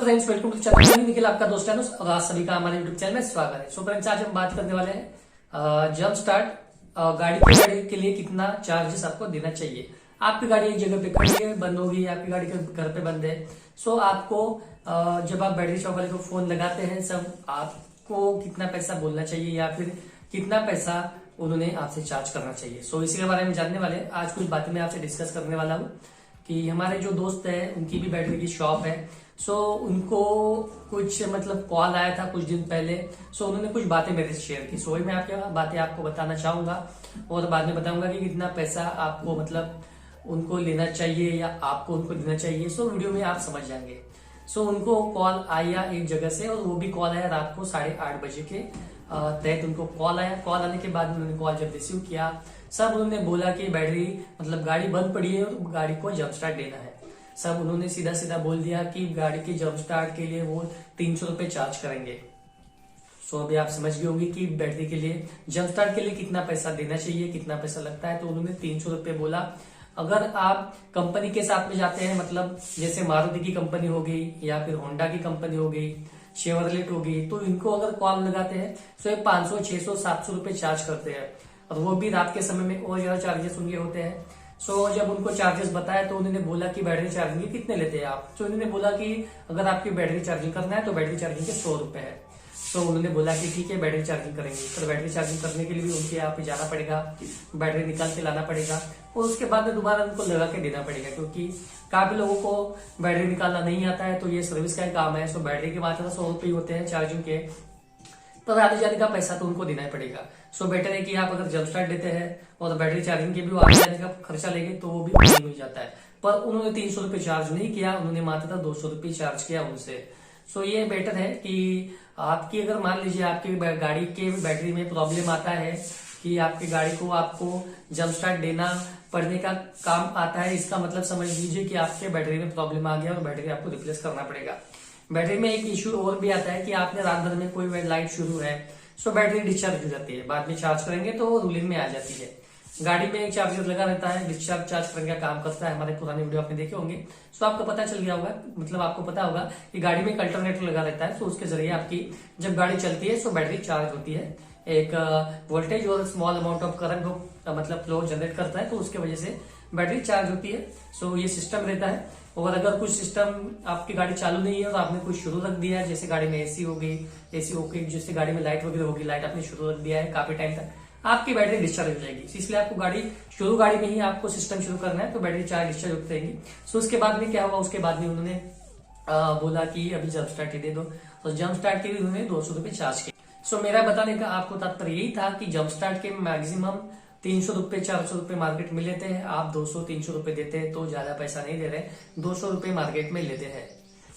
Friends, welcome to channel. Nikhil आपका दोस्त है और आज सभी का हमारे यूट्यूब चैनल में स्वागत है। सो फ्रेंड्स, आज हम बात करने वाले हैं जंप स्टार्ट गाड़ी के लिए कितना चार्जेस आपको देना चाहिए। आपकी गाड़ी एक जगह पे खड़ी है, बंद होगी, आपकी गाड़ी के घर पे बंद है। सो आपको जब आप बैटरी शॉप वाले को फोन लगाते हैं, सब आपको कितना पैसा बोलना चाहिए या फिर कितना पैसा उन्होंने आपसे चार्ज करना चाहिए। सो इसी के बारे में जानने वाले हैं। आज कुछ बातें मैं आपसे डिस्कस करने वाला हूँ कि हमारे जो दोस्त है उनकी भी बैटरी की शॉप है। सो उनको कुछ कॉल आया था कुछ दिन पहले। सो उन्होंने कुछ बातें मेरे से शेयर की। सो वही मैं आपकी बातें आपको बताना चाहूंगा और बाद में बताऊंगा कि कितना पैसा आपको उनको लेना चाहिए या आपको उनको देना चाहिए। सो वीडियो में आप समझ जाएंगे। सो उनको कॉल आया एक जगह से और वो भी कॉल आया रात को 8:30 बजे के तहत उनको कॉल आया। कॉल आने के बाद उन्होंने कॉल जब रिसीव किया, सब उन्होंने बोला कि बैटरी गाड़ी बंद पड़ी है और गाड़ी को जंप स्टार्ट देना है। सब उन्होंने सीधा सीधा बोल दिया कि गाड़ी के जंप स्टार्ट के लिए वो 300 रुपए चार्ज करेंगे। सो अभी आप समझ गए होंगे कि बैटरी के लिए जंप स्टार्ट के लिए कितना पैसा देना चाहिए, कितना पैसा लगता है। तो उन्होंने 300 रुपए बोला। अगर आप कंपनी के साथ में जाते हैं, जैसे मारुति की कंपनी हो गई या फिर होंडा की कंपनी हो गई, शेवरलेट हो गई, तो इनको अगर कॉल लगाते हैं तो ये 500, 600, 700 रुपए चार्ज करते हैं और वो भी रात के समय में और ज्यादा चार्जेस उनके होते हैं। सो जब उनको चार्जेस बताया तो उन्होंने बोला कि बैटरी चार्जिंग के कितने लेते हैं आप। तो उन्होंने बोला कि अगर आपकी बैटरी चार्जिंग करना है तो बैटरी चार्जिंग के 100 रुपए है। तो उन्होंने बोला कि ठीक है, बैटरी चार्जिंग करेंगे। तो बैटरी चार्जिंग करने के लिए भी उनके यहाँ पे जाना पड़ेगा, बैटरी निकाल के लाना पड़ेगा और उसके बाद में दोबारा उनको लगा के देना पड़ेगा, क्योंकि काफी लोगों को बैटरी निकालना नहीं आता है। तो ये सर्विस का ही काम है। सो बैटरी के मात्र 100 रुपये होते हैं चार्जिंग के, पर आने जाने का पैसा तो उनको देना ही पड़ेगा। सो बेटर है कि आप अगर जंप स्टार्ट देते हैं और बैटरी चार्जिंग के भी आने जाने का खर्चा लेंगे तो वो भी उतना मिल जाता है। पर उन्होंने 300 रुपये चार्ज नहीं किया, उन्होंने मात्र 200 रुपये चार्ज किया उनसे। सो ये बेटर है कि आपकी अगर मान लीजिए आपकी गाड़ी के बैटरी में प्रॉब्लम आता है कि आपकी गाड़ी को आपको जंप स्टार्ट देना पड़ने का काम आता है, इसका मतलब समझ लीजिए कि आपके बैटरी में प्रॉब्लम आ गया और बैटरी आपको रिप्लेस करना पड़ेगा। बैटरी में एक इश्यू और भी आता है कि आपने रात भर में कोई लाइट शुरू है, सो बैटरी डिस्चार्ज हो जाती है। बाद में चार्ज करेंगे तो रूलिंग में आ जाती है। गाड़ी में एक चार्जर लगा रहता है, डिस्चार्ज चार्ज करने का काम करता है। हमारे पुराने वीडियो आपने देखे होंगे। सो आपको पता चल गया होगा, आपको पता होगा कि गाड़ी में एक अल्टरनेटर लगा रहता है। तो उसके जरिए आपकी जब गाड़ी चलती है सो बैटरी चार्ज होती है। एक वोल्टेज और small amount of current flow generate करता है, तो उसके वजह से बैटरी चार्ज होती है। सो ये सिस्टम रहता है। और अगर कुछ सिस्टम आपकी गाड़ी चालू नहीं है और आपने कुछ शुरू रख दिया है, जैसे गाड़ी में एसी हो गई, एसी ओके, जैसे गाड़ी में लाइट वगैरह होगी, लाइट आपने शुरू रख दिया है काफी टाइम तक, आपकी बैटरी डिस्चार्ज हो जाएगी। इसलिए आपको गाड़ी में ही आपको सिस्टम शुरू करना है, तो बैटरी चार्ज डिस्चार्ज होती रहेगी। सो उसके बाद में क्या होगा, उसके बाद में उन्होंने बोला कि अभी जंप स्टार्ट ही दे दो, और जंप स्टार्ट के लिए उन्होंने 200 रुपये चार्ज किए। सो मेरा बताने का आपको तात्पर्य यही था कि जंप स्टार्ट के मैक्सिमम 300 रुपये, 400 रुपये मार्केट में लेते हैं। आप 200-300 रुपये देते हैं तो ज्यादा पैसा नहीं दे रहे, 200 रुपये मार्केट में लेते हैं।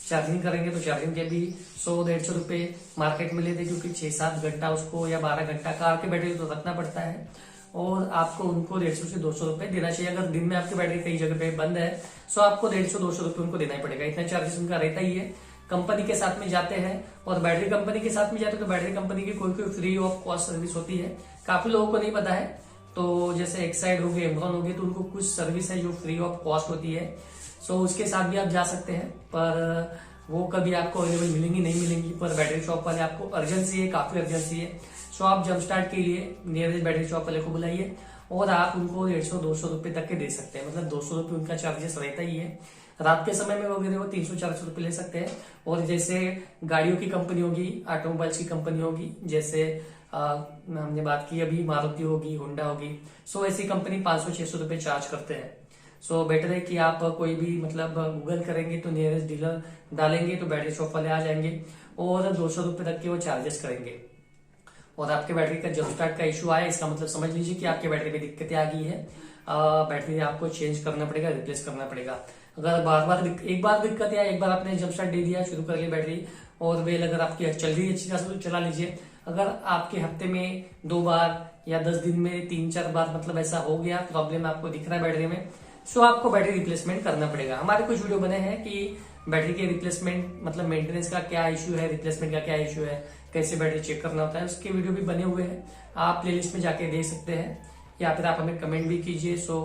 चार्जिंग करेंगे तो चार्जिंग के भी 100-150 रुपये मार्केट में लेते हैं, क्योंकि 6-7 घंटा उसको या 12 घंटा कार की बैटरी तो रखना पड़ता है और आपको उनको 150 से 200 रुपये देना चाहिए। अगर दिन में आपकी बैटरी कई जगह पे बंद है सो आपको 150-200 रुपये उनको देना ही पड़ेगा। इतना चार्जेस उनका रहता ही है। कंपनी के साथ में जाते हैं और बैटरी कंपनी के साथ में जाते हैं तो बैटरी कंपनी की कोई फ्री ऑफ कॉस्ट सर्विस होती है। काफी लोगों को नहीं पता है। तो जैसे एक्साइड हो गए, एमरॉन हो गए, तो उनको कुछ सर्विस है जो फ्री ऑफ कॉस्ट होती है। सो उसके साथ भी आप जा सकते हैं, पर वो कभी आपको अवेलेबल मिलेंगी नहीं मिलेंगी। पर बैटरी शॉप वाले आपको अर्जेंसी है, काफी अर्जेंसी है। सो आप जंप स्टार्ट के लिए नियरेस्ट बैटरी शॉप वाले को बुलाइए और आप उनको 150-200 रुपये तक के दे सकते हैं। 200 रुपये उनका चार्जेस रहता ही है। रात के समय में वगैरह वो 300-400 रुपये ले सकते हैं। और जैसे गाड़ियों की कंपनी होगी, ऑटोमोबाइल्स की कंपनी होगी, जैसे हमने बात की अभी मारुति होगी, होंडा होगी, सो ऐसी कंपनी 500-600 रुपये चार्ज करते हैं। सो बेटर है कि आप कोई भी गूगल करेंगे तो नियरेस्ट डीलर डालेंगे तो बैटरी शॉप वाले आ जाएंगे और 200 रुपये तक के वो चार्जेस करेंगे। और आपके बैटरी का जंप स्टार्ट का इशू आया, इसका मतलब समझ लीजिए कि आपके बैटरी में दिक्कतें आ गई है। बैटरी आपको चेंज करना पड़ेगा, रिप्लेस करना पड़ेगा। अगर एक बार दिक्कत या एक बार आपने जंप स्टार्ट दे दिया, शुरू कर लिया बैटरी और वेल अगर आपकी चल रही है अच्छी खासी तो चला लीजिए। अगर आपके हफ्ते में 2 बार या 10 दिन में 3-4 बार ऐसा हो गया, प्रॉब्लम आपको दिख रहा है बैटरी में, सो आपको बैटरी रिप्लेसमेंट करना पड़ेगा। हमारे कुछ वीडियो बने हैं कि बैटरी के रिप्लेसमेंट मेंटेनेंस का क्या इश्यू है, रिप्लेसमेंट का क्या इश्यू है, कैसे बैटरी चेक करना होता है, उसके वीडियो भी बने हुए हैं। आप प्लेलिस्ट में जाके देख सकते हैं या फिर आप हमें कमेंट भी कीजिए। सो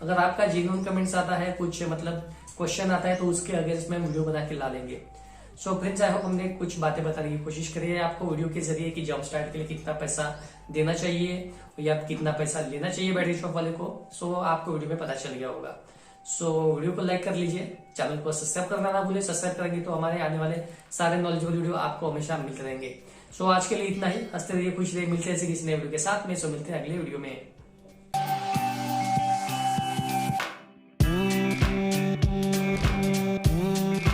अगर आपका जेन्युइन कमेंट्स आता है, कुछ क्वेश्चन आता है तो उसके अगेंस्ट में वीडियो बना के ला लेंगे। सो फ्रेंड्स, आई होप हमने कुछ बातें बताने की कोशिश करी है आपको वीडियो के जरिए कि जंप स्टार्ट के लिए कितना पैसा देना चाहिए या कितना पैसा लेना चाहिए बैटरी शॉप वाले को। सो आपको वीडियो में पता चल गया होगा। सो वीडियो को लाइक कर लीजिए, चैनल को सब्सक्राइब करना ना भूले। सब्सक्राइब करेंगे तो हमारे आने वाले सारे नॉलेजेबल वीडियो आपको हमेशा मिलते रहेंगे। सो आज के लिए इतना ही। हंसते रहिए, खुश रहिए, मिलते हैं किसी नए वीडियो के साथ में। सो मिलते हैं अगले वीडियो में।